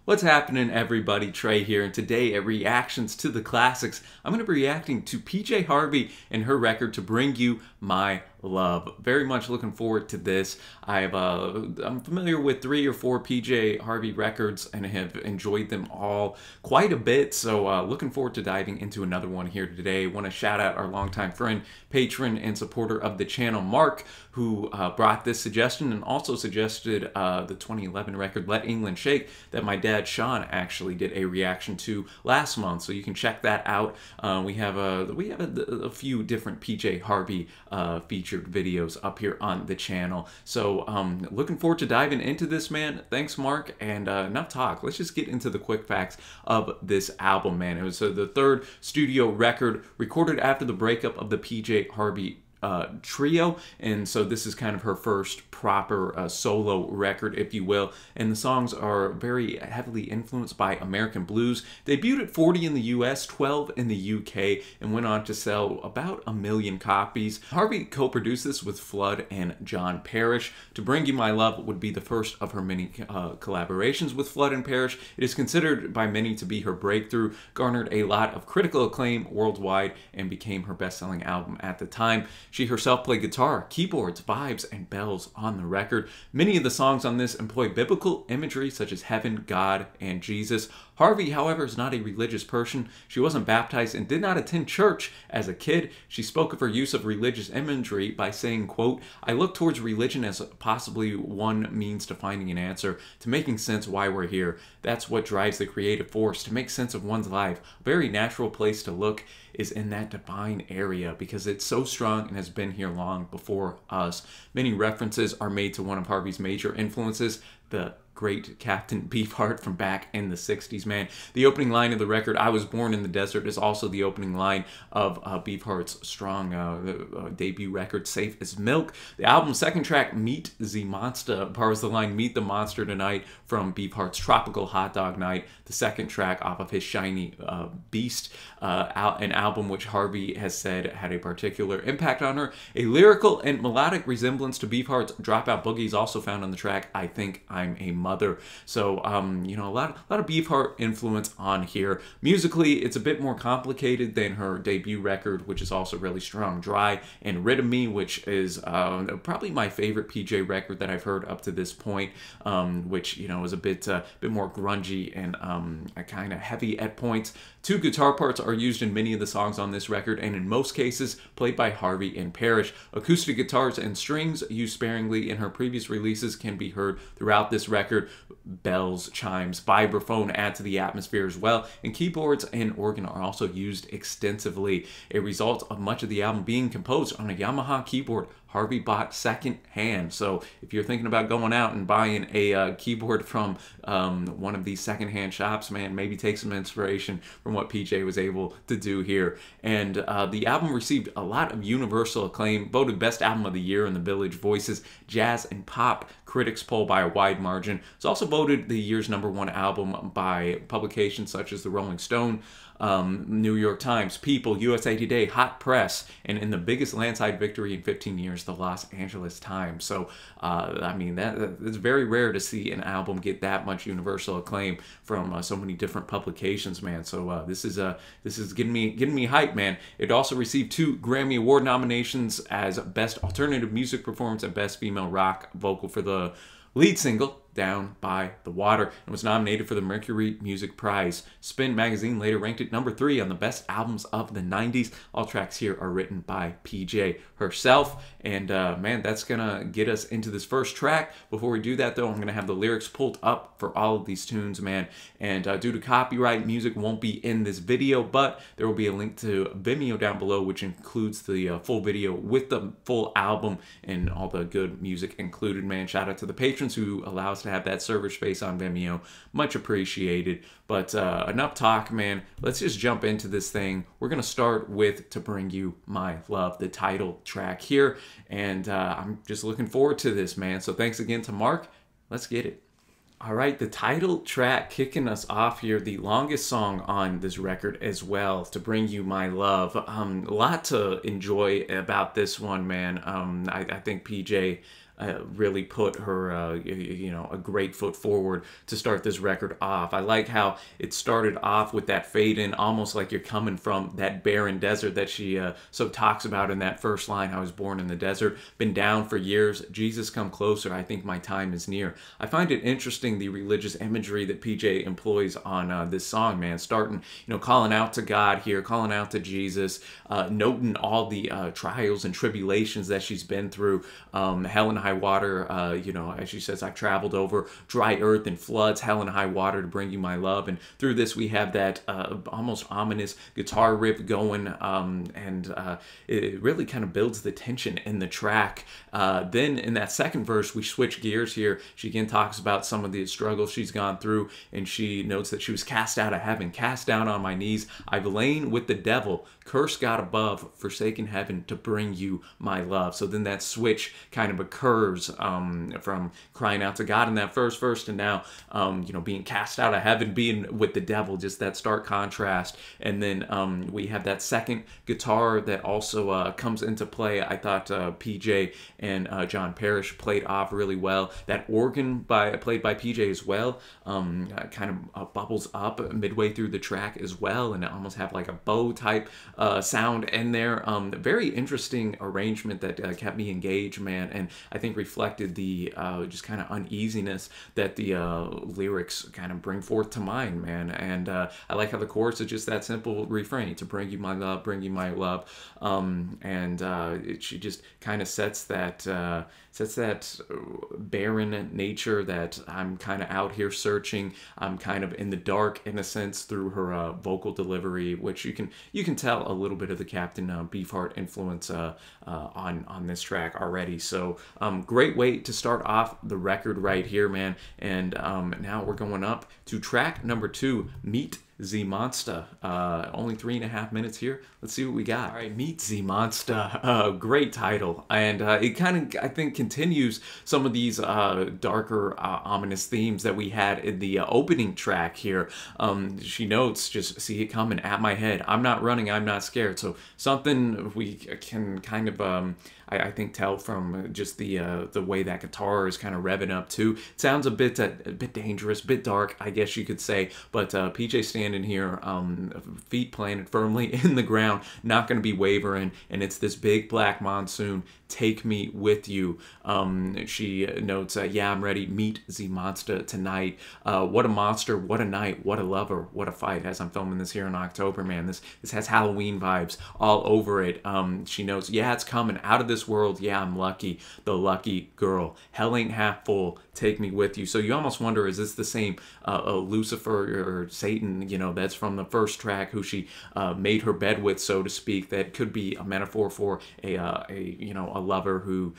What's happening, everybody? Trey here, and today at Reactions to the Classics, I'm going to be reacting to PJ Harvey and her record To Bring You My Love. Very much looking forward to this. I'm familiar with 3 or 4 PJ Harvey records and have enjoyed them all quite a bit, so looking forward to diving into another one here today. Want to shout out our longtime friend, patron, and supporter of the channel, Mark, who brought this suggestion and also suggested the 2011 record Let England Shake that my dad Sean actually did a reaction to last month, so you can check that out. We have a few different PJ Harvey featured videos up here on the channel, so looking forward to diving into this, man. Thanks, Mark, and enough talk. Let's just get into the quick facts of this album, man. It was the 3rd studio record recorded after the breakup of the PJ Harvey trio, and so this is kind of her first proper solo record, if you will, and the songs are very heavily influenced by American blues. Debuted at 40 in the US, 12 in the UK, and went on to sell about 1 million copies. Harvey co-produced this with Flood and John Parrish. To Bring You My Love would be the first of her many collaborations with Flood and Parrish. It is considered by many to be her breakthrough, garnered a lot of critical acclaim worldwide, and became her best-selling album at the time. She herself played guitar, keyboards, vibes, and bells on the record. Many of the songs on this employ biblical imagery such as heaven, God, and Jesus. Harvey, however, is not a religious person. She wasn't baptized and did not attend church as a kid. She spoke of her use of religious imagery by saying, quote, "I look towards religion as possibly one means to finding an answer, to making sense why we're here. That's what drives the creative force, to make sense of one's life. A very natural place to look is in that divine area because it's so strong and has been here long before us." Many references are made to one of Harvey's major influences, the great Captain Beefheart from back in the 60s, man. The opening line of the record, "I Was Born in the Desert," is also the opening line of Beefheart's strong debut record, Safe as Milk. The album's second track, Meet the Monster, borrows the line "Meet the Monster Tonight" from Beefheart's Tropical Hot Dog Night, the second track off of his Shiny Beast, an album which Harvey has said had a particular impact on her. A lyrical and melodic resemblance to Beefheart's Dropout Boogie is also found on the track I Think I'm a Mother. So, you know, a lot of Beefheart influence on here. Musically, it's a bit more complicated than her debut record, which is also really strong. Dry and Rid of Me, which is probably my favorite PJ record that I've heard up to this point, which, you know, is a bit more grungy and kind of heavy at points. 2 guitar parts are used in many of the songs on this record, and in most cases played by Harvey and Parrish. Acoustic guitars and strings used sparingly in her previous releases can be heard throughout this record. Bells, chimes, vibraphone add to the atmosphere as well, and keyboards and organ are also used extensively. A result of much of the album being composed on a Yamaha keyboard Harvey bought second hand. So if you're thinking about going out and buying a keyboard from one of these secondhand shops, man, maybe take some inspiration from what PJ was able to do here. And the album received a lot of universal acclaim, voted Best Album of the Year in the Village Voices Jazz and Pop Critics poll by a wide margin. It's also voted the year's #1 album by publications such as the Rolling Stone, New York Times, People, USA Today, Hot Press, and in the biggest landslide victory in 15 years, the Los Angeles Times. So, I mean, it's very rare to see an album get that much universal acclaim from so many different publications, man. So this is getting me hyped, man. It also received 2 Grammy Award nominations as Best Alternative Music Performance and Best Female Rock Vocal for the lead single, Down by the Water, and was nominated for the Mercury Music Prize. Spin magazine later ranked it #3 on the best albums of the 90s. All tracks here are written by PJ herself, and man, that's gonna get us into this first track. Before we do that, though, I'm gonna have the lyrics pulled up for all of these tunes, man, and due to copyright, music won't be in this video, but there will be a link to Vimeo down below, which includes the full video with the full album and all the good music included, man. Shout out to the patrons who allow us to have that server space on Vimeo. Much appreciated. But enough talk, man. Let's just jump into this thing. We're going to start with To Bring You My Love, the title track here. And I'm just looking forward to this, man. So thanks again to Mark. Let's get it. All right, the title track kicking us off here, the longest song on this record as well, To Bring You My Love. A lot to enjoy about this one, man. I think PJ really put her, a great foot forward to start this record off. I like how it started off with that fade in, almost like you're coming from that barren desert that she so talks about in that first line. I was born in the desert, been down for years. Jesus, come closer. I think my time is near. I find it interesting, the religious imagery that PJ employs on this song, man. Starting, calling out to God here, calling out to Jesus, noting all the trials and tribulations that she's been through, hell and high water. As she says, I've traveled over dry earth and floods, hell and high water to bring you my love. And through this, we have that almost ominous guitar riff going, and it really kind of builds the tension in the track. Then in that second verse, we switch gears here. She again talks about some of the struggles she's gone through, and she notes that she was cast out of heaven, cast down on my knees. I've lain with the devil, cursed God above, forsaken heaven to bring you my love. So then that switch kind of occurs from crying out to God in that first verse to now, being cast out of heaven, being with the devil, just that stark contrast. And then we have that second guitar that also comes into play. I thought PJ and John Parrish played off really well. That organ played by PJ as well kind of bubbles up midway through the track as well, and it almost have like a bow type sound in there. Very interesting arrangement that kept me engaged, man, and I think reflected the just kind of uneasiness that the lyrics kind of bring forth to mind, man. And I like how the chorus is just that simple refrain, to bring you my love, bring you my love. She just kind of sets that barren nature, that I'm kind of out here searching. I'm kind of in the dark in a sense through her vocal delivery, which you can tell a little bit of the Captain Beefheart influence on this track already. So great way to start off the record right here, man. And now we're going up to track number 2, Meet Z Monster. Only 3.5 minutes here. Let's see what we got. All right, Meet Z Monster. Great title, and it kind of, I think, continues some of these darker, ominous themes that we had in the opening track here. She notes, just see it coming at my head. I'm not running. I'm not scared. So something we can kind of I think tell from just the way that guitar is kind of revving up too. It sounds a bit dangerous, a bit dark, I guess you could say. But PJ standing here, feet planted firmly in the ground, not going to be wavering, and it's this big black monsoon. Take me with you. She notes, yeah, I'm ready. Meet Z Monster tonight. What a monster, what a night, what a lover, what a fight. As I'm filming this here in October, man, this has Halloween vibes all over it. She notes, yeah, it's coming out of this world. Yeah, I'm lucky, the lucky girl. Hell ain't half full. Take me with you. So you almost wonder, is this the same Lucifer or Satan, that's from the first track, who she made her bed with, so to speak? That could be a metaphor for a lover who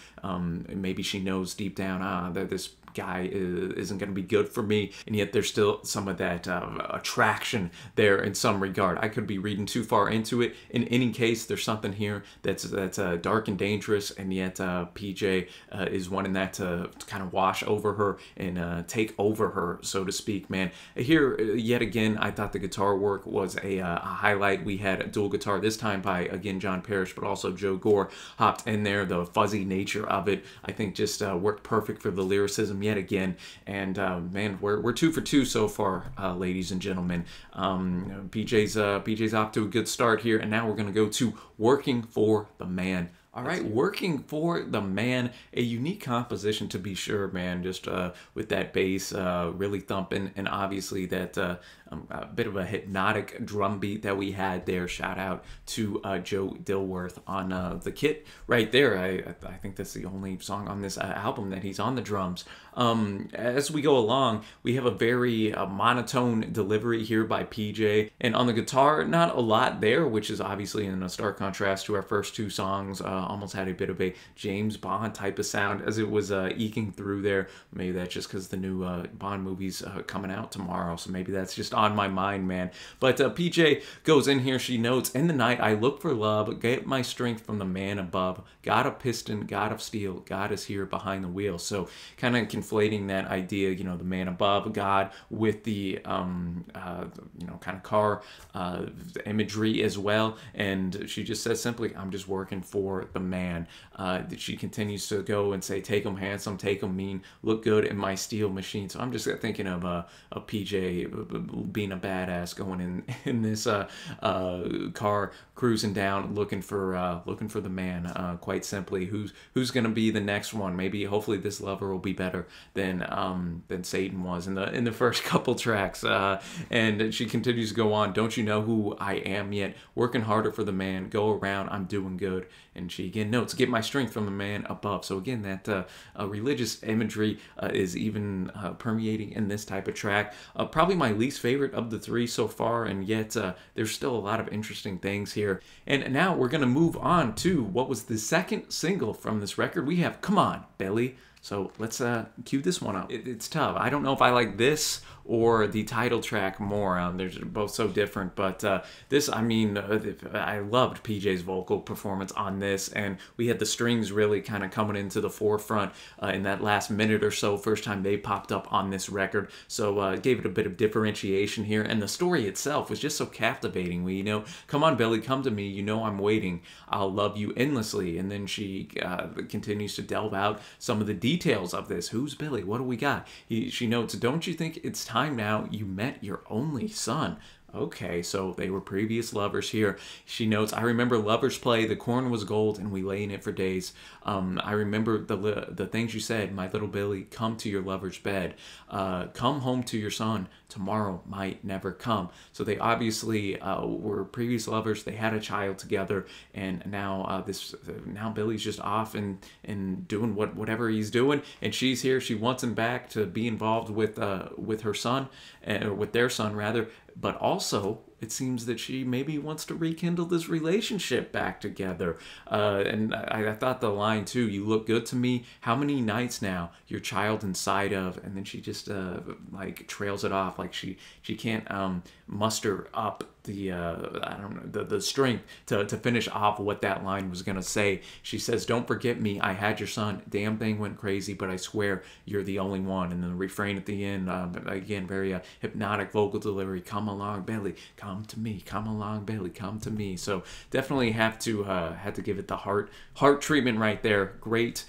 maybe she knows deep down that this guy isn't going to be good for me, and yet there's still some of that attraction there in some regard. I could be reading too far into it. In any case, there's something here that's dark and dangerous, and yet PJ is wanting that to kind of wash over her and take over her, so to speak, man. Here, yet again, I thought the guitar work was a highlight. We had a dual guitar, this time by, again, John Parrish, but also Joe Gore hopped in there. The fuzzy nature of it, I think, just worked perfect for the lyricism yet again. And man, we're 2 for 2 so far, ladies and gentlemen. PJ's off to a good start here, and now we're gonna go to Working for the Man. All right, Working for the Man, a unique composition to be sure, man, just with that bass really thumping, and obviously that a bit of a hypnotic drum beat that we had there. Shout out to Joe Dilworth on the kit right there. I think that's the only song on this album that he's on the drums. As we go along, we have a very monotone delivery here by PJ, and on the guitar, not a lot there, which is obviously in a stark contrast to our first 2 songs. Almost had a bit of a James Bond type of sound as it was eking through there. Maybe that's just because the new Bond movie's coming out tomorrow, so maybe that's just on my mind, man. But PJ goes in here, she notes, in the night I look for love, get my strength from the man above. God of piston, God of steel, God is here behind the wheel. So kind of conflating that idea, the man above, God, with the kind of car imagery as well. And she just says simply, I'm just working for the man. She continues to go and say, take him handsome, take him mean, look good in my steel machine. So I'm just thinking of PJ being a badass going in this car, cruising down, looking for the man. Quite simply, who's gonna be the next one? Maybe, hopefully, this lover will be better than Satan was in the first couple tracks. And she continues to go on. Don't you know who I am yet? Working harder for the man. Go around. I'm doing good. And she again notes, get my strength from the man above. So again, that religious imagery is even permeating in this type of track. Probably my least favorite of the three so far, and yet there's still a lot of interesting things here. And now we're going to move on to what was the second single from this record. We have Come On, Billy. So let's cue this one up. It's tough. I don't know if I like this or the title track more. They're both so different, but this, I mean, I loved PJ's vocal performance on this, and we had the strings really kind of coming into the forefront in that last minute or so, first time they popped up on this record. So it gave it a bit of differentiation here, and the story itself was just so captivating. We, come on, Billy, come to me. I'm waiting. I'll love you endlessly. And then she continues to delve out some of the details of this. Who's Billy? What do we got? She notes, don't you think it's time now you met your only son? Okay, so they were previous lovers here. She notes, I remember lovers play, the corn was gold, and we lay in it for days. I remember the things you said, my little Billy, come to your lover's bed. Come home to your son. Tomorrow might never come. So they obviously were previous lovers. They had a child together, and now now Billy's just off and doing whatever he's doing, and she's here. She wants him back to be involved with her son, or with their son rather. But also, it seems that she maybe wants to rekindle this relationship back together. And I thought the line too, you look good to me. How many nights now? Your child inside of, and then she just like trails it off, like she can't muster up the I don't know, the strength to finish off what that line was gonna say. She says, "Don't forget me. I had your son. Damn thing went crazy, but I swear you're the only one." And then the refrain at the end, again, very hypnotic vocal delivery. Come along, Billy. Come to me. Come along, Billy. Come to me. So definitely had to give it the heart treatment right there. Great.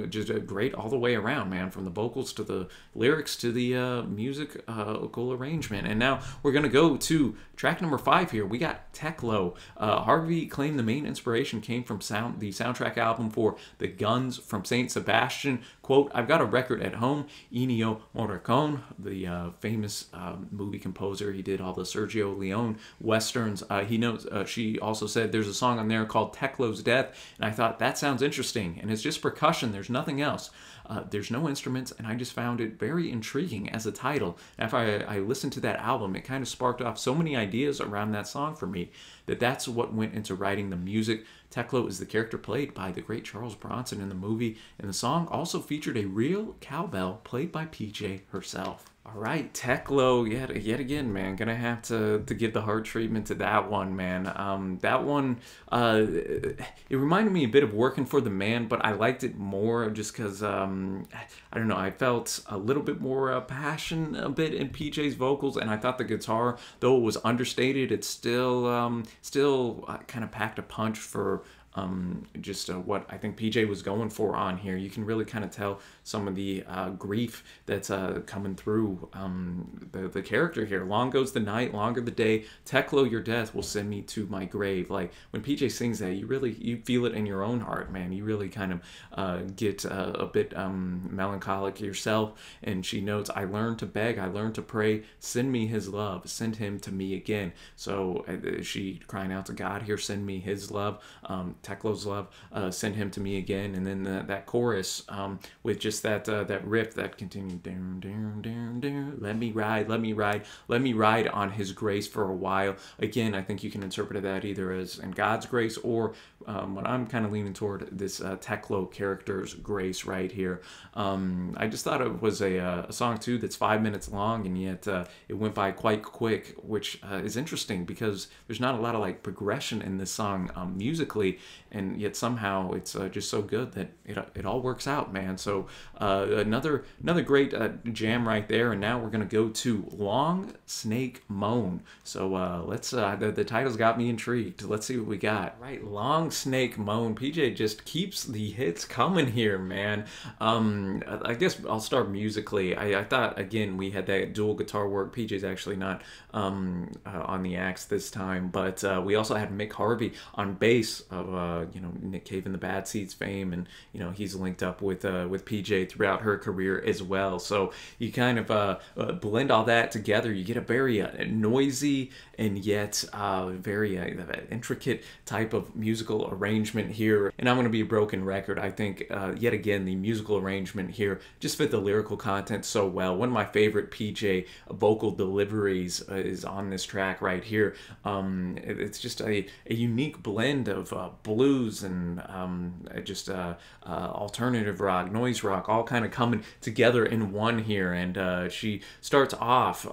Just great all the way around, man, from the vocals to the lyrics to the musical arrangement. And now we're gonna go to track number 5 here. We got Teklo. Harvey claimed the main inspiration came from the soundtrack album for The Guns from Saint Sebastian. Quote, I've got a record at home. Ennio Morricone, the famous movie composer, he did all the Sergio Leone westerns. He knows. She also said there's a song on there called Teklo's Death, and I thought that sounds interesting, and it's just percussion. There's nothing else. There's no instruments, and I just found it very intriguing as a title. After I listened to that album, it kind of sparked off so many ideas around that song for me that's what went into writing the music. Teklo is the character played by the great Charles Bronson in the movie, and the song also featured a real cowbell played by PJ herself. All right, Teklo, yet again, man, gonna have to give the heart treatment to that one, man. That one, it reminded me a bit of Working for the Man, but I liked it more just because, I don't know, I felt a little bit more passion a bit in PJ's vocals, and I thought the guitar, though it was understated, it still kind of packed a punch for just what I think PJ was going for on here. You can really kind of tell some of the grief that's coming through the character here. Long goes the night, longer the day. Teklo, your death will send me to my grave. Like when PJ sings that, you feel it in your own heart, man. You really kind of get a bit melancholic yourself. And she notes, I learned to beg, I learned to pray. Send me his love, send him to me again. So she crying out to God here, send me his love. Teklo's love, send him to me again, and then that chorus with just that riff that continued, let me ride, let me ride, let me ride on his grace for a while. Again, I think you can interpret that either as in God's grace or what I'm kind of leaning toward, this Teklo character's grace right here. I just thought it was a song too that's 5 minutes long, and yet it went by quite quick, which is interesting because there's not a lot of like progression in this song musically. and yet somehow it's just so good that it all works out, man. So another great jam right there. And now we're gonna go to Long Snake Moan. So let's the title's got me intrigued. Let's see what we got. Right, Long Snake Moan. PJ just keeps the hits coming here, man. I guess I'll start musically. I thought, again, we had that dual guitar work. PJ's actually not on the axe this time, but we also had Mick Harvey on bass of Nick Cave and the Bad Seeds fame, and he's linked up with PJ throughout her career as well. So you kind of blend all that together. You get a very noisy and yet very intricate type of musical arrangement here. And I'm going to be a broken record. I think yet again the musical arrangement here just fit the lyrical content so well. One of my favorite PJ vocal deliveries is on this track right here. It's just a unique blend of blues and just alternative rock, noise rock, all kind of coming together in one here. And she starts off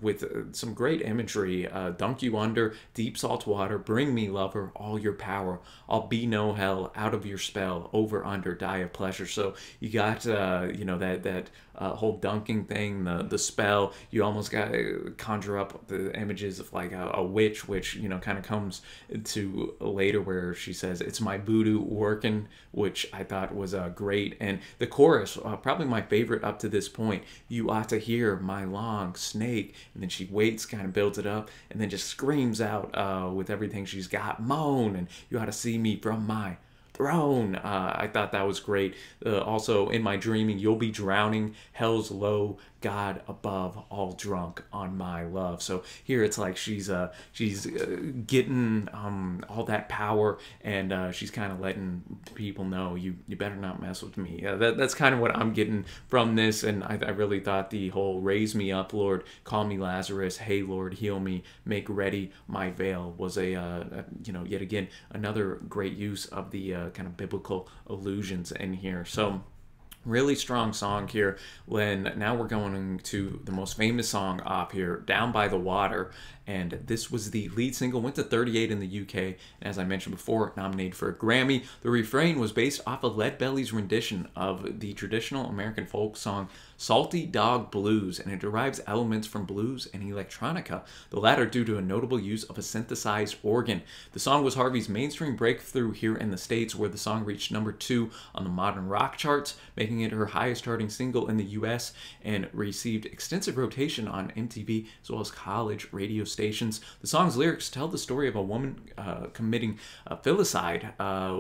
with some great imagery. Dunk you under deep salt water, bring me lover, all your power, I'll be no hell, out of your spell, over under, die of pleasure. So you got that whole dunking thing, the spell. You almost got to conjure up the images of like a witch, which kind of comes to later where she says it's my voodoo working, which I thought was great. And the chorus, probably my favorite up to this point. You ought to hear my long snake, and then she waits, kind of builds it up, and then just screams out with everything she's got, moan, and you ought to see me from my throne. I thought that was great. Also, in my dreaming, you'll be drowning, hell's low, God above, all drunk on my love. So here it's like she's getting all that power, and she's kind of letting people know you better not mess with me. That's kind of what I'm getting from this, and I really thought the whole raise me up, Lord, call me Lazarus, hey Lord, heal me, make ready my veil was yet again another great use of the kind of biblical allusions in here. So really strong song here. Now we're going to the most famous song off here, Down by the Water. And this was the lead single, went to 38 in the UK, and as I mentioned before, nominated for a Grammy. The refrain was based off of Leadbelly's rendition of the traditional American folk song Salty Dog Blues, and it derives elements from blues and electronica, the latter due to a notable use of a synthesized organ. The song was Harvey's mainstream breakthrough here in the States, where the song reached #2 on the modern rock charts, making it her highest charting single in the US, and received extensive rotation on MTV as well as college radio stations. The song's lyrics tell the story of a woman committing filicide.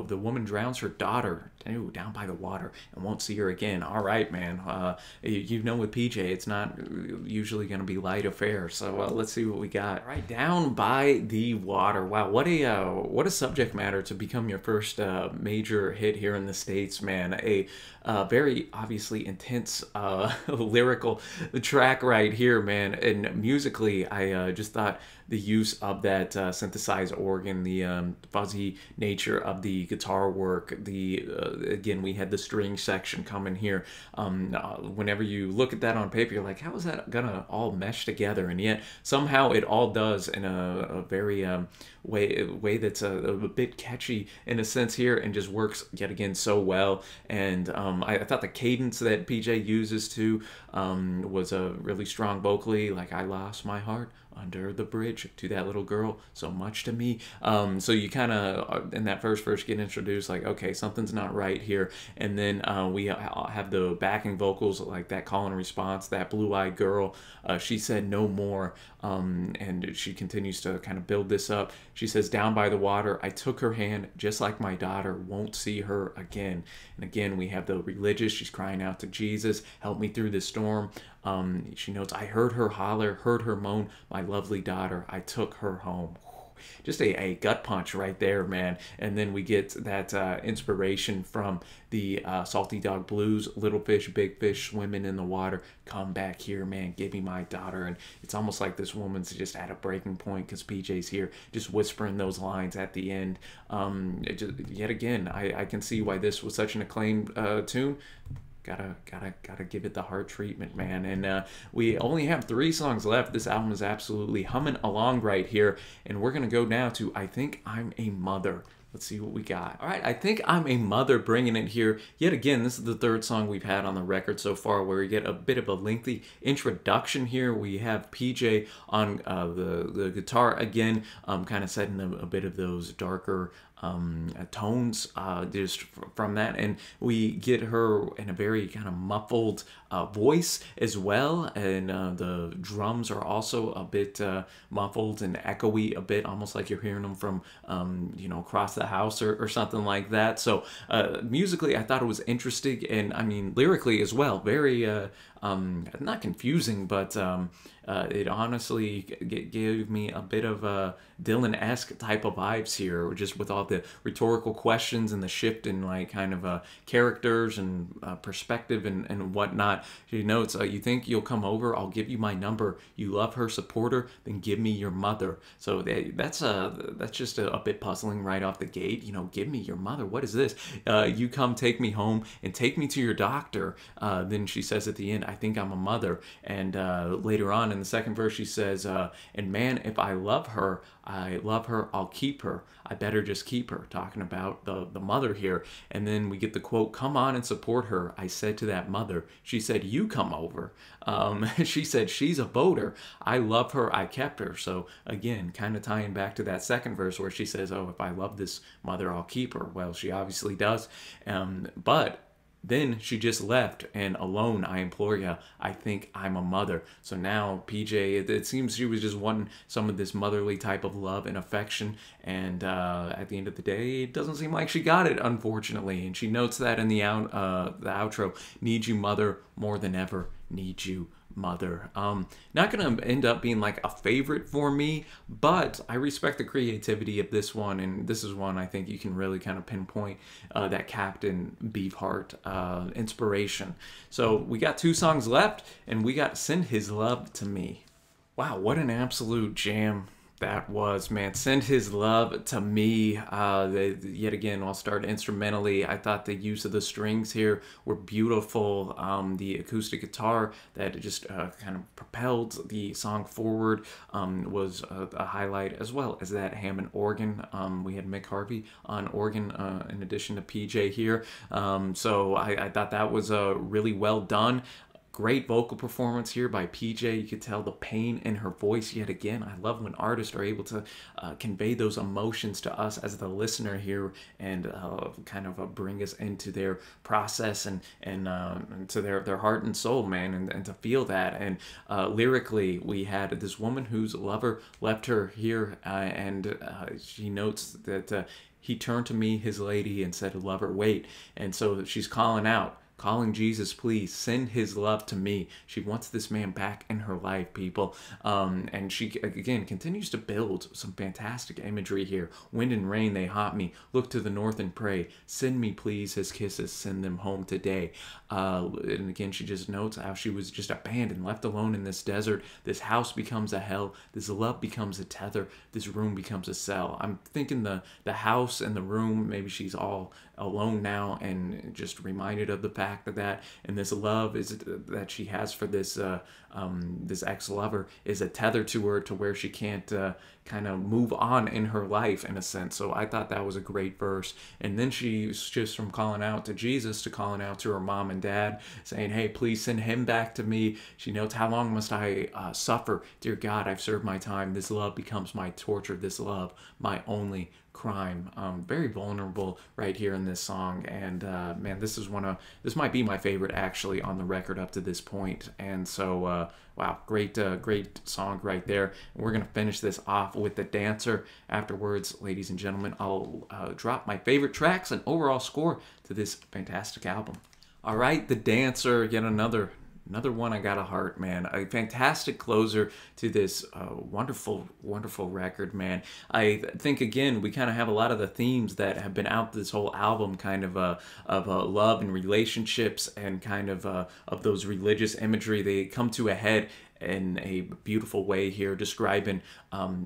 The woman drowns her daughter down by the water and won't see her again. All right, man. With PJ, it's not usually going to be light affair. So let's see what we got. All right, Down by the Water. Wow, what a subject matter to become your first major hit here in the States, man. A very obviously intense lyrical track right here, man. And musically, I just thought the use of that synthesized organ, the fuzzy nature of the guitar work, again, we had the string section coming here. Whenever you look at that on paper, you're like, how is that gonna all mesh together? And yet somehow it all does in a very way that's a bit catchy in a sense here, and just works yet again so well. And I thought the cadence that PJ uses too was a really strong vocally, like I lost my heart under the bridge to that little girl, so much to me. So you kind of in that first verse get introduced like, okay, something's not right here. And then we have the backing vocals, like that call and response, that blue-eyed girl, she said no more, and she continues to kind of build this up. She says, down by the water, I took her hand just like my daughter, won't see her again. And again, we have the religious, she's crying out to Jesus, help me through this storm. She notes, I heard her holler, heard her moan, my lovely daughter, I took her home. Just a gut punch right there, man. And then we get that inspiration from the Salty Dog Blues, little fish, big fish, swimming in the water, come back here, man, give me my daughter. And it's almost like this woman's just at a breaking point because PJ's here just whispering those lines at the end. Yet again, I can see why this was such an acclaimed tune. Gotta give it the heart treatment, man. And we only have 3 songs left. This album is absolutely humming along right here, and we're gonna go now to I Think I'm a Mother. Let's see what we got. All right, I think I'm a Mother, bringing it here. Yet again, this is the third song we've had on the record so far where we get a bit of a lengthy introduction here. We have PJ on the guitar again, kind of setting a bit of those darker tones just from that, and we get her in a very kind of muffled voice as well, and the drums are also a bit muffled and echoey a bit, almost like you're hearing them from across the house or something like that. So musically I thought it was interesting, and I mean lyrically as well, very not confusing, but it honestly gave me a bit of Dylan-esque type of vibes here, just with all the rhetorical questions and the shift in like kind of characters and perspective and whatnot. She notes, you think you'll come over? I'll give you my number. You love her, support her, then give me your mother. So that's just a bit puzzling right off the gate. Give me your mother. What is this? You come take me home and take me to your doctor. Then she says at the end, I think I'm a mother. And later on in the second verse, she says, and man, if I love her, I'll keep her. I better just keep her, talking about the mother here. And then we get the quote, come on and support her. I said to that mother, she said, you come over. She said, she's a voter. I love her. I kept her. So again, kind of tying back to that second verse where she says, oh, if I love this mother, I'll keep her. Well, she obviously does. But then she just left, and alone I implore ya, I think I'm a mother. So now PJ, it seems she was just wanting some of this motherly type of love and affection, and at the end of the day, it doesn't seem like she got it, unfortunately. And she notes that in the outro, need you mother more than ever, need you mother. Not gonna end up being like a favorite for me, but I respect the creativity of this one, and this is one I think you can really kind of pinpoint that Captain Beefheart inspiration. So we got 2 songs left, and we got Send His Love to Me. Wow, what an absolute jam that was, man. Send His Love to Me. Yet again, I'll start instrumentally. I thought the use of the strings here were beautiful. The acoustic guitar that just kind of propelled the song forward was a highlight, as well as that Hammond organ. We had Mick Harvey on organ in addition to PJ here. So I thought that was really well done. Great vocal performance here by PJ. You could tell the pain in her voice yet again. I love when artists are able to convey those emotions to us as the listener here, and kind of bring us into their process and to their heart and soul, man, and to feel that. And lyrically, we had this woman whose lover left her here, and she notes that he turned to me, his lady, and said, lover, wait. And so she's calling out, calling Jesus, please send his love to me. She wants this man back in her life, people. And she, again, continues to build some fantastic imagery here. Wind and rain, they haunt me. Look to the north and pray. Send me, please, his kisses. Send them home today. And again, she just notes how she was just abandoned, left alone in this desert. This house becomes a hell. This love becomes a tether. This room becomes a cell. I'm thinking the house and the room, maybe she's all alone now and just reminded of the fact that and this love is that she has for this this ex-lover is a tether to her, to where she can't kind of move on in her life, in a sense. So I thought that was a great verse. And then she's just from calling out to Jesus to calling out to her mom and dad, saying, hey, please send him back to me. She notes, how long must I suffer? Dear God, I've served my time. This love becomes my torture. This love, my only crime. Very vulnerable right here in this song, and man, this might be my favorite actually on the record up to this point. And so wow, great song right there. And we're gonna finish this off with The Dancer. Afterwards, ladies and gentlemen, I'll drop my favorite tracks and overall score to this fantastic album. All right, The Dancer, yet another one I got a heart, man. A fantastic closer to this wonderful record, man. I think, again, we kind of have a lot of the themes that have been out this whole album, kind of love and relationships, and kind of those religious imagery. They come to a head in a beautiful way here, describing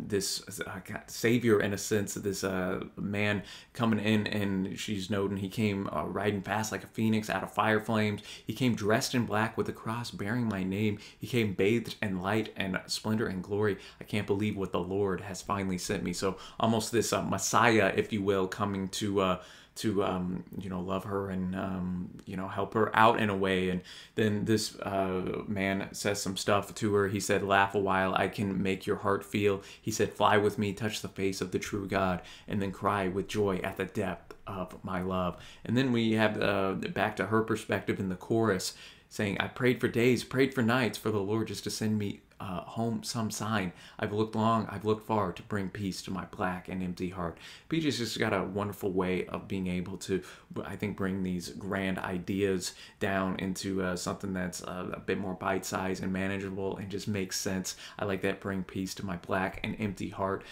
this savior, in a sense, this man coming in, and she's noting he came riding fast like a phoenix out of fire flames. He came dressed in black with a cross bearing my name. He came bathed in light and splendor and glory. I can't believe what the Lord has finally sent me. So almost this Messiah, if you will, coming to you know, love her and you know, help her out in a way. And then this man says some stuff to her. He said, laugh a while, I can make your heart feel. He said, fly with me, touch the face of the true God, and then cry with joy at the depth of my love. And then we have back to her perspective in the chorus, saying, I prayed for days, prayed for nights, for the Lord just to send me home some sign. I've looked long, I've looked far to bring peace to my black and empty heart. PJ's just got a wonderful way of being able to, I think, bring these grand ideas down into something that's a bit more bite-sized and manageable and just makes sense. I like that, bring peace to my black and empty heart.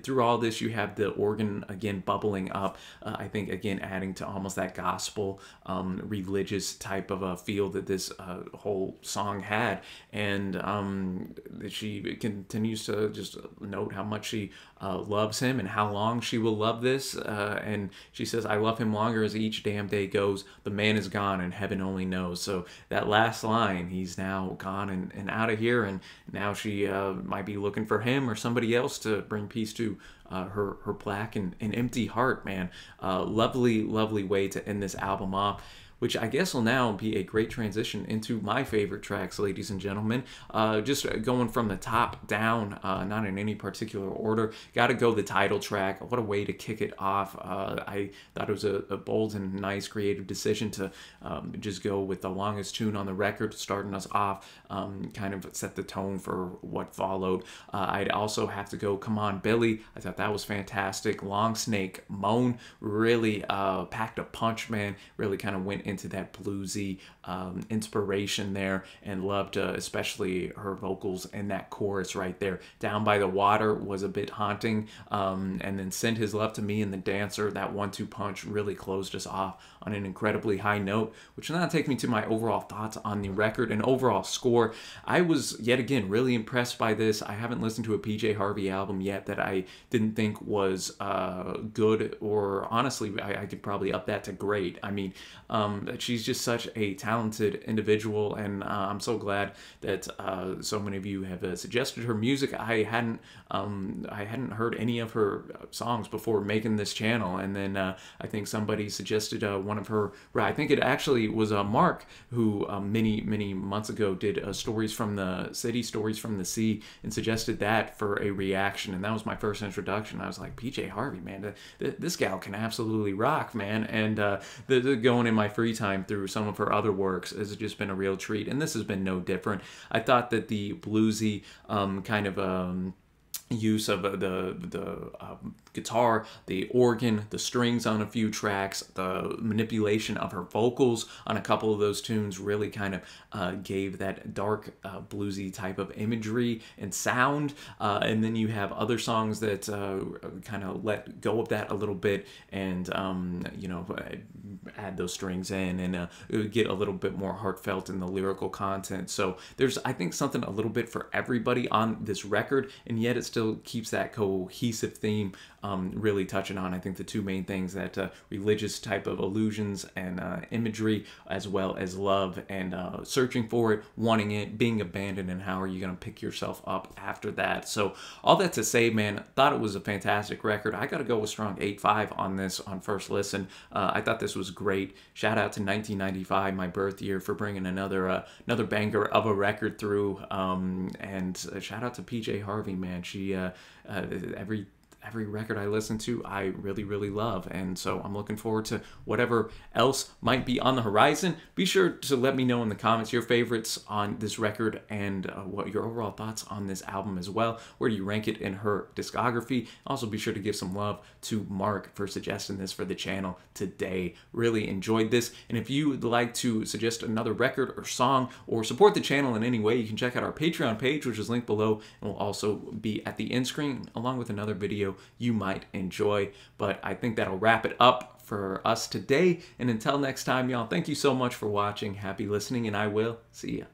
Through all this, you have the organ again bubbling up. I think, again, adding to almost that gospel, religious type of a feel that this whole song had. And she continues to just note how much she loves him and how long she will love this. And she says, I love him longer as each damn day goes. The man is gone and heaven only knows. So that last line, he's now gone and out of here. And now she might be looking for him or somebody else to bring peace to her black and empty heart, man. Lovely, lovely way to end this album off, which I guess will now be a great transition into my favorite tracks, ladies and gentlemen. Just going from the top down, not in any particular order. Got to go the title track. What a way to kick it off. I thought it was a bold and nice creative decision to just go with the longest tune on the record, starting us off, kind of set the tone for what followed. I'd also have to go Come On Billy. I thought that was fantastic. Long Snake Moan really packed a punch, man. Really kind of went into that bluesy inspiration there, and loved especially her vocals in that chorus right there. Down by the Water was a bit haunting, and then Send His Love to Me and The Dancer, that 1-2 punch really closed us off on an incredibly high note, which now takes me to my overall thoughts on the record and overall score. I was yet again really impressed by this. I haven't listened to a PJ Harvey album yet that I didn't think was good, or honestly I could probably up that to great. I mean, she's just such a talented individual, and I'm so glad that so many of you have suggested her music. I hadn't heard any of her songs before making this channel, and then I think somebody suggested one of her, I think it actually was Mark, who many months ago did Stories from the City, Stories from the Sea, and suggested that for a reaction, and that was my first introduction. I was like, PJ Harvey, man, this gal can absolutely rock, man. And going in my free time through some of her other works has just been a real treat, and this has been no different. I thought that the bluesy kind of use of the guitar, the organ, the strings on a few tracks, the manipulation of her vocals on a couple of those tunes really kind of gave that dark bluesy type of imagery and sound. And then you have other songs that kind of let go of that a little bit and you know, add those strings in and get a little bit more heartfelt in the lyrical content. So there's, I think, something a little bit for everybody on this record, and yet it still keeps that cohesive theme really touching on, I think, the two main things, that religious type of allusions and imagery, as well as love and searching for it, wanting it, being abandoned, and how are you going to pick yourself up after that. So all that to say, man, thought it was a fantastic record. I got to go with strong 8.5 on this on first listen. I thought this was great. Shout out to 1995, my birth year, for bringing another banger of a record through, and shout out to PJ Harvey, man. She every record I listen to, I really, really love. And so I'm looking forward to whatever else might be on the horizon. Be sure to let me know in the comments your favorites on this record and what your overall thoughts on this album as well. Where do you rank it in her discography? Also, be sure to give some love to Mark for suggesting this for the channel today. Really enjoyed this. And if you would like to suggest another record or song or support the channel in any way, you can check out our Patreon page, which is linked below, and will also be at the end screen, along with another video you might enjoy. But I think that'll wrap it up for us today. And until next time, y'all, thank you so much for watching. Happy listening, and I will see ya.